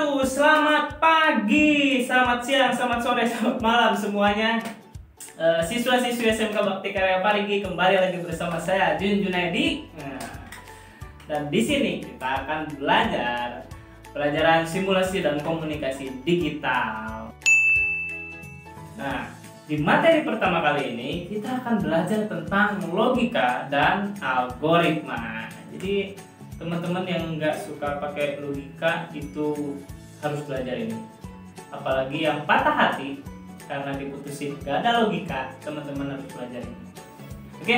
wabarakatuh. Selamat pagi, selamat siang, selamat sore, selamat malam semuanya. Siswa-siswi SMK Bakti Karya Parigi kembali lagi bersama saya Jun Junaidi. Dan di sini kita akan belajar pelajaran simulasi dan komunikasi digital. Nah, di materi pertama kali ini kita akan belajar tentang logika dan algoritma. Jadi teman-teman yang nggak suka pakai logika itu harus belajar ini. Apalagi yang patah hati karena diputusin gak ada logika, teman-teman harus belajar ini. Oke,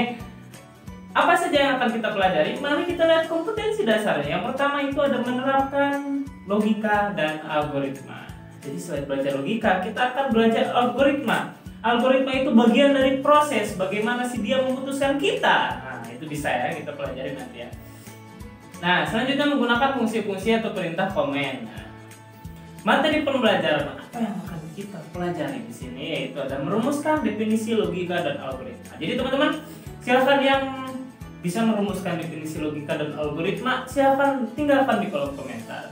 apa saja yang akan kita pelajari? Mari kita lihat kompetensi dasarnya. Yang pertama itu ada menerapkan logika dan algoritma. Jadi selain belajar logika, kita akan belajar algoritma. Algoritma itu bagian dari proses bagaimana sih dia memutuskan kita. Nah, itu bisa ya kita pelajari nanti ya. Nah, selanjutnya menggunakan fungsi-fungsi atau perintah komen. Nah, materi pembelajaran apa yang akan kita pelajari di sini yaitu ada merumuskan definisi logika dan algoritma. Jadi teman-teman, silakan yang bisa merumuskan definisi logika dan algoritma, silakan tinggalkan di kolom komentar.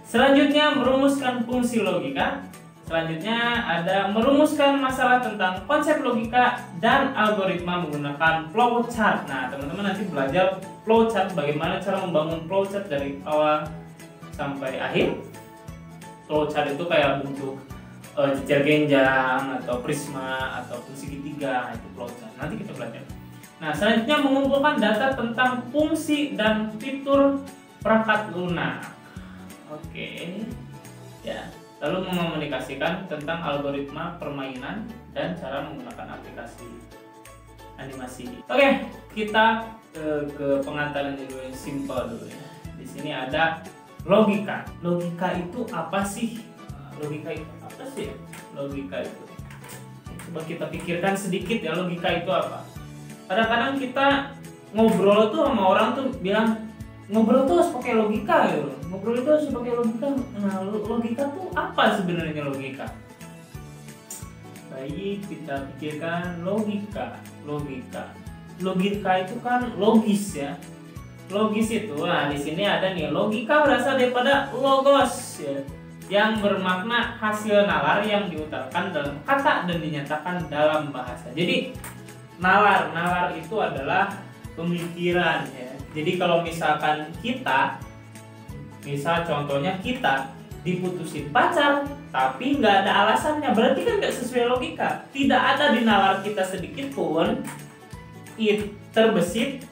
Selanjutnya merumuskan fungsi logika. Selanjutnya ada merumuskan masalah tentang konsep logika dan algoritma menggunakan flowchart. Nah, teman-teman nanti belajar flowchart, bagaimana cara membangun flowchart dari awal sampai akhir. Flowchart itu kayak bentuk jejer genjang atau prisma ataupun segitiga, itu flowchart. Nanti kita belajar. Nah, selanjutnya mengumpulkan data tentang fungsi dan fitur perangkat lunak. Oke. Ya. Lalu mengomunikasikan tentang algoritma permainan dan cara menggunakan aplikasi animasi. Oke, kita ke pengantaran dulu yang simple dulu ya. Di sini ada logika. Logika itu apa sih? Logika itu apa sih? Logika itu. Coba kita pikirkan sedikit ya, logika itu apa? Kadang-kadang kita ngobrol tuh sama orang tuh bilang ngobrol tuh harus pakai logika gitu. Ngobrol itu harus pakai logika. Nah, logika tuh apa sebenarnya logika? Baik, kita pikirkan logika. Logika itu kan logis ya. Logis itu, nah di sini ada nih, logika berasal daripada logos ya, yang bermakna hasil nalar yang diutarakan dalam kata dan dinyatakan dalam bahasa. Jadi nalar itu adalah pemikiran ya. Jadi kalau misalkan misal contohnya kita diputusin pacar tapi nggak ada alasannya, berarti kan nggak sesuai logika. Tidak ada di nalar kita sedikit pun terbesit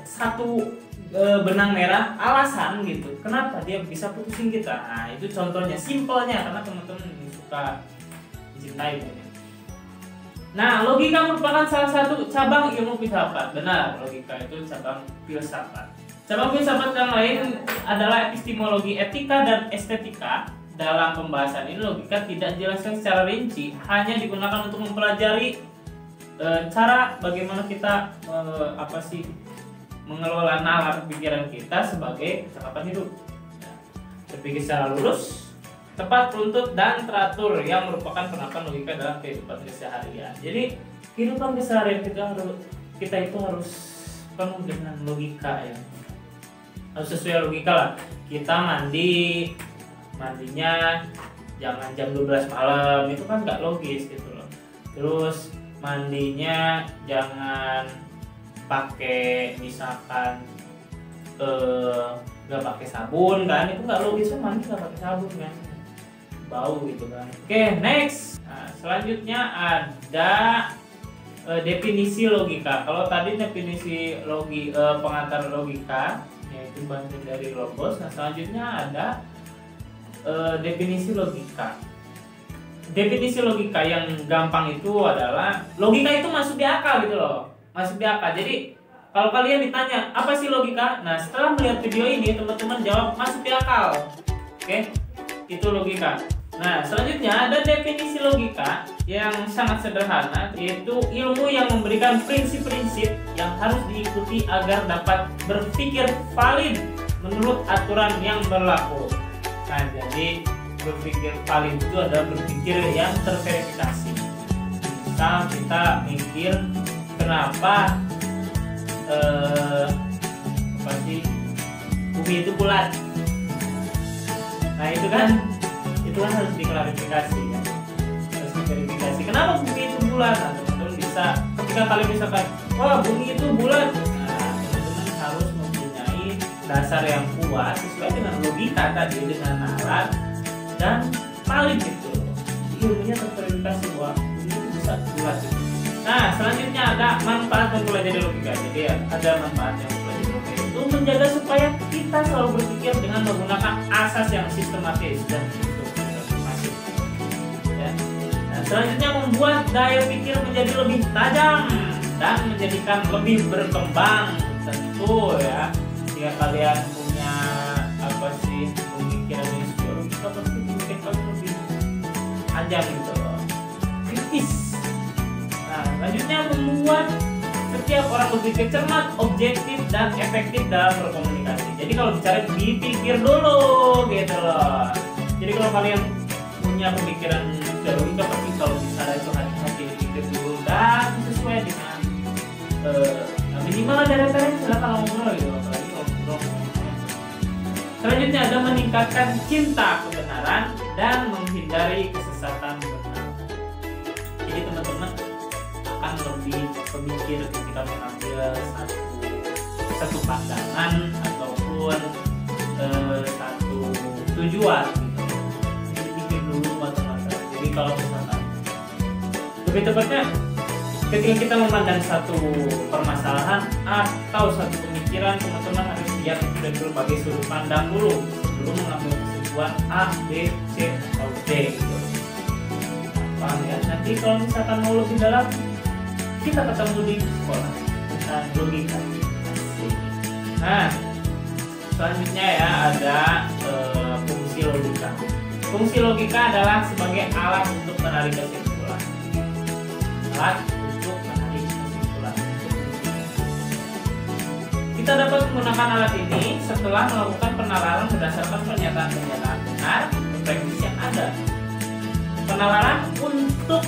satu benang merah alasan gitu kenapa dia bisa putusin kita. Nah, itu contohnya, simpelnya, karena teman-teman suka mencintai. Nah, logika merupakan salah satu cabang ilmu filsafat. Benar, logika itu cabang filsafat. Cabang filsafat yang lain adalah epistemologi, etika, dan estetika. Dalam pembahasan ini logika tidak dijelaskan secara rinci, hanya digunakan untuk mempelajari cara bagaimana kita mengelola nalar pikiran kita sebagai kecakapan hidup. Berpikir secara lurus, tepat, runtut, dan teratur yang merupakan penampakan logika dalam kehidupan keseharian. Jadi kehidupan keseharian kita itu harus penuh dengan logika ya. Harus sesuai logika lah. Kita mandinya jangan jam 12 malam, itu kan nggak logis gitu loh. Terus mandinya jangan pakai misalkan nggak pakai sabun kan, itu nggak logis kan, mandi nggak pakai sabun kan, bau gitu kan. Oke, next. Nah, selanjutnya ada definisi logika. Kalau tadi definisi pengantar logika yaitu bagian dari logos. Nah, selanjutnya ada definisi logika. Definisi logika yang gampang itu adalah logika itu masuk di akal gitu loh, masuk di akal. Jadi kalau kalian ditanya apa sih logika, nah setelah melihat video ini teman-teman jawab masuk di akal. Oke, itu logika. Nah, selanjutnya ada definisi logika yang sangat sederhana, yaitu ilmu yang memberikan prinsip-prinsip yang harus diikuti agar dapat berpikir valid menurut aturan yang berlaku. Nah, jadi berpikir valid itu adalah berpikir yang terverifikasi. Misal kita mikir kenapa bumi itu bulat. Nah itu kan harus diklarifikasi ya. Harus diverifikasi. Kenapa bumi itu bulat? Nah, teman-teman bisa ketika kalian misalkan, wah bumi itu bulat, nah teman-teman harus mempunyai dasar yang kuat sesuai dengan logika tadi, dengan nalar dan paling gitu. Ilmunya terverifikasi bahwa bumi itu bisa bulat. Nah selanjutnya ada manfaat mempelajari logika. Jadi ya, ada manfaat yang mempelajari logika itu menjaga supaya kita selalu berpikir dengan menggunakan asas yang sistematis dan masif. Ya. Nah, selanjutnya membuat daya pikir menjadi lebih tajam dan menjadikan lebih berkembang. Tentu ya, jika kalian punya pemikiran yang sesuai, kita pasti memikirkan lebih tajam gitu loh, kritis. Nah, selanjutnya membuat setiap orang berpikir cermat, objektif, dan efektif dalam berkomunikasi. Jadi kalau bicara dipikir dulu gitu loh. Jadi kalau kalian punya pemikiran logika, tapi kalau bicara itu hati-hati dipikir dulu dan sesuai dengan minimal ada referensi, silakan ngobrol gitu. Apalagi ngobrol. Selanjutnya ada meningkatkan cinta kebenaran dan menghindari kesesatan benar. Jadi teman-teman akan lebih pemikir ketika mengambil satu pandangan ataupun satu tujuan gitu. Jadi pikir dulu mata-mata. Jadi kalau misalkan lebih tepatnya ketika kita memandang satu permasalahan atau satu pemikiran, teman-teman harus lihat dari berbagai sudut pandang dulu sebelum mengambil kesimpulan A, B, C atau D gitu. Paham ya? Nanti kalau misalkan mau lebih dalam, kita ketemu di sekolah tentang logika. Nah, selanjutnya ya ada fungsi logika. Fungsi logika adalah sebagai alat untuk menarik kesimpulan. Alat untuk menarik kesimpulan. Kita dapat menggunakan alat ini setelah melakukan penalaran berdasarkan pernyataan-pernyataan benar dan prediksi yang ada. Penalaran untuk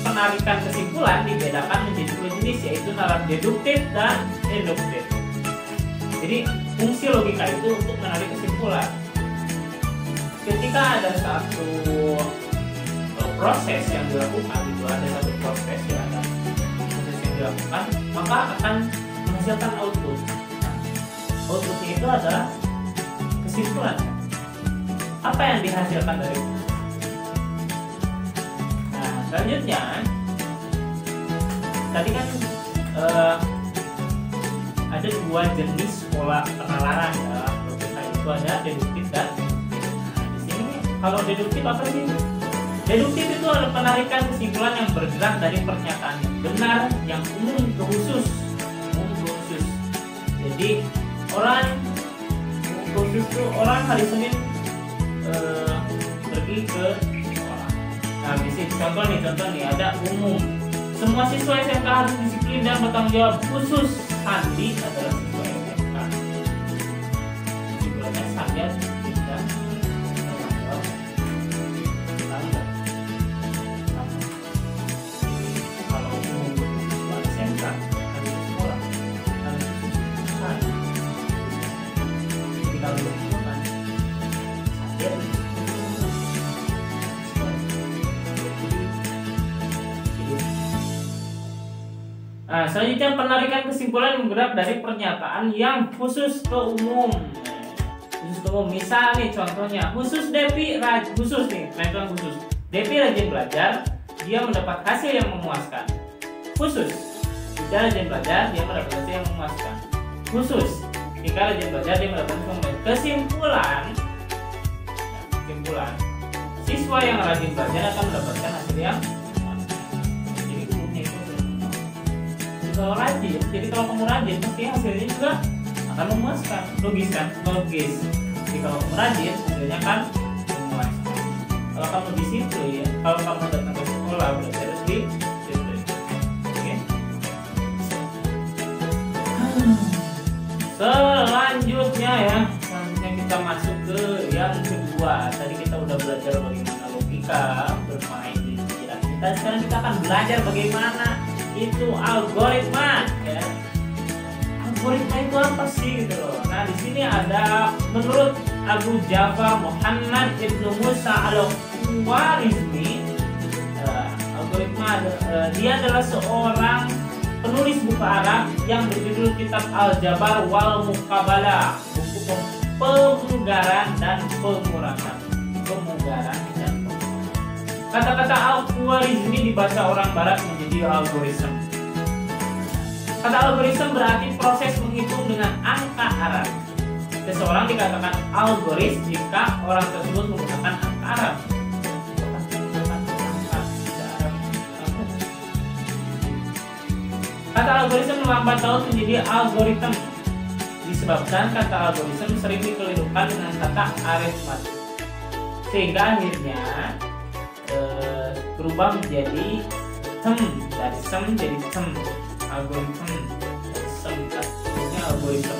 penarikan kesimpulan dibedakan menjadi dua jenis, yaitu nalar deduktif dan induktif. Jadi fungsi logika itu untuk menarik kesimpulan. Ketika ada satu proses yang dilakukan, itu ada satu proses yang dilakukan, maka akan menghasilkan output. Outputnya itu adalah kesimpulan. Apa yang dihasilkan dari itu? Selanjutnya, tadi kan ada dua jenis pola penalaran dalam logika, itu ada deduktif dan di sini kalau deduktif apa sih? Deduktif itu adalah penarikan kesimpulan yang bergerak dari pernyataan benar yang umum ke khusus. Jadi orang hari Senin pergi ke nah, contoh nih ada umum. Semua siswa SMK harus disiplin dan bertanggung jawab, khusus Sandi adalah siswa SMK. Kesimpulannya Sandi tidak bertanggung jawab. Kalau umum siswa SMK harus sekolah, harus Sandi. Jadi kalau bukan Sandi Nah, selanjutnya penarikan kesimpulan yang bergerak dari pernyataan yang khusus ke umum. Misal nih contohnya, khusus Depi rajin belajar, dia mendapat hasil yang memuaskan. Khusus jika rajin belajar, dia mendapat hasil yang memuaskan. Khusus jika rajin belajar, dia mendapat kesimpulan. Siswa yang rajin belajar akan mendapatkan hasil yang kalau rajin, jadi kalau kamu rajin pasti hasilnya juga akan memuaskan. Logis kan? Logis. Jadi kalau kamu rajin, hasilnya akan memuaskan. Kalau kamu disiplin, kalau kamu datang ke sekolah belajar harus disiplin. Oke? Selanjutnya kita masuk ke yang kedua. Tadi kita udah belajar bagaimana logika bermain di pikiran kita. Sekarang kita akan belajar bagaimana itu algoritma, ya. Algoritma itu apa sih gitu loh. Nah, di sini ada menurut Abu Ja'far Muhammad Ibnu Musa Al-Khwarizmi. Algoritma dia adalah seorang penulis buku Arab yang berjudul Kitab Al-Jabar wal Muqabalah, buku pemugaran dan pemurahan. Kata-kata Al-Khwarizmi dibaca orang barat menjadi algoritma. Kata algoritma berarti proses menghitung dengan angka Arab. Seseorang dikatakan algoris jika orang tersebut menggunakan angka Arab. Kata algoritma melambat laun menjadi algoritma disebabkan kata algoritma sering dikelilingkan dengan kata aritmatik, sehingga akhirnya berubah menjadi dari sem jadi tem, algoritma dari sem artinya algoritma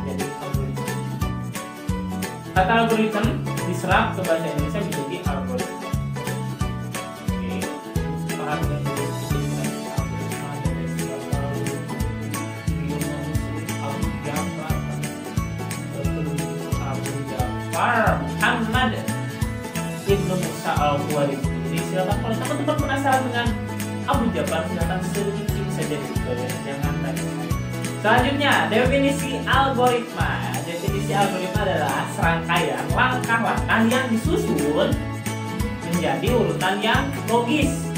jadi algoritma. Kata algoritma diserap ke bahasa Indonesia menjadi algoritma. Oke, paham ya? Muhammad Ibnu Musa Al-Khwarizmi. Jadi silakan kalau teman-teman penasaran dengan Abu Ja'far, silakan searching saja di Google, jangan tanya. Selanjutnya, definisi algoritma. Definisi algoritma adalah serangkaian langkah-langkah yang disusun menjadi urutan yang logis,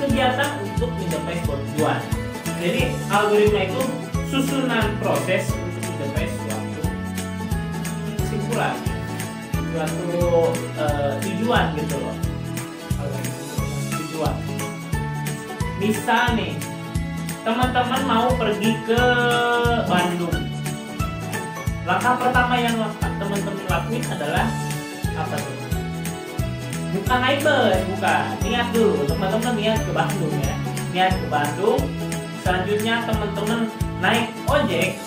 kegiatan untuk mencapai sebuah tujuan. Jadi algoritma itu susunan proses untuk mencapai suatu kesimpulan, suatu tujuan gitu loh. Tujuan. Misal nih, teman-teman mau pergi ke Bandung. Langkah pertama yang teman-teman lakuin adalah apa tuh? Bukan naik bus, bukan. Niat dulu, teman-teman niat ke Bandung ya. Niat ke Bandung. Selanjutnya teman-teman naik ojek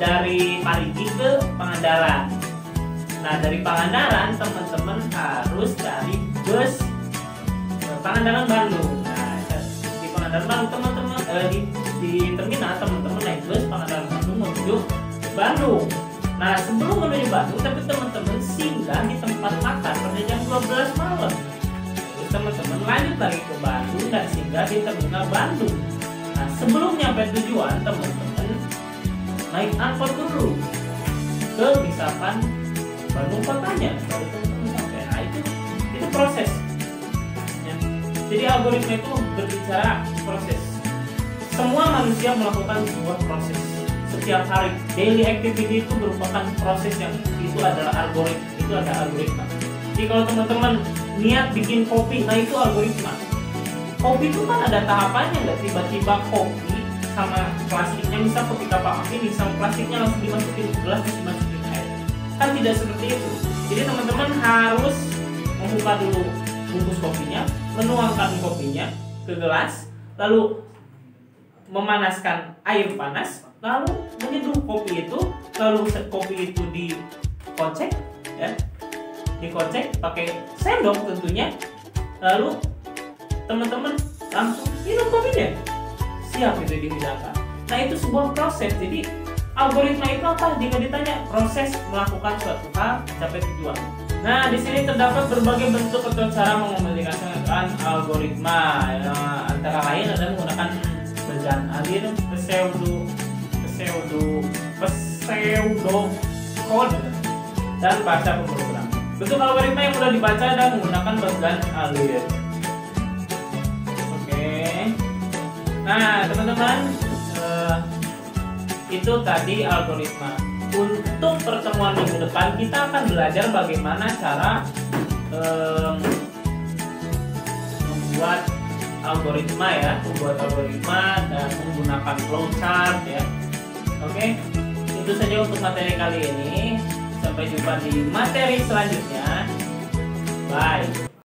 dari Parigi ke Pangandaran. Nah, dari Pangandaran teman-teman harus cari bus Pangandaran Bandung. Nah, di Pangandaran Bandung teman-teman di terminal teman-teman naik bus Pangandaran Bandung menuju Bandung. Nah, sebelum menuju Bandung tapi teman-teman singgah di tempat makan pada jam 12 malam. Terus teman-teman lanjut lagi ke Bandung dan singgah di terminal Bandung. Nah, sebelum nyampe tujuan teman-teman naik angkot dulu ke misalkan Bandung kotanya, baru teman-teman sampai. Nah, itu proses ya. Jadi algoritma itu berbicara proses. Semua manusia melakukan sebuah proses setiap hari. Daily activity itu merupakan proses yang itu adalah algoritma. Itu ada algoritma. Jadi kalau teman-teman niat bikin kopi, nah itu algoritma. Kopi itu kan ada tahapannya, nggak tiba-tiba kopi sama plastiknya, misal kopi kapak api, misal plastiknya langsung dimasukin ke gelas terus dimasukin air. Kan tidak seperti itu. Jadi teman-teman harus membuka dulu bungkus kopinya, menuangkan kopinya ke gelas, lalu memanaskan air panas, lalu menyeduh kopi itu, lalu kopi itu dikocek ya. Dikocek pakai sendok tentunya. Lalu teman-teman langsung minum kopinya. Siap itu dihidangkan. Nah, itu sebuah proses. Jadi algoritma itu apa? Jika ditanya proses melakukan suatu hal mencapai tujuan. Nah, di sini terdapat berbagai bentuk atau cara mengomunikasikan algoritma. Ya, antara lain adalah menggunakan berjalan alir, pseudocode dan bahasa pemrograman. Bentuk algoritma yang mudah dibaca dan menggunakan berjalan alir. Nah, teman-teman, itu tadi algoritma. Untuk pertemuan minggu depan kita akan belajar bagaimana cara membuat algoritma ya, dan menggunakan flowchart ya. Oke, itu saja untuk materi kali ini. Sampai jumpa di materi selanjutnya. Bye.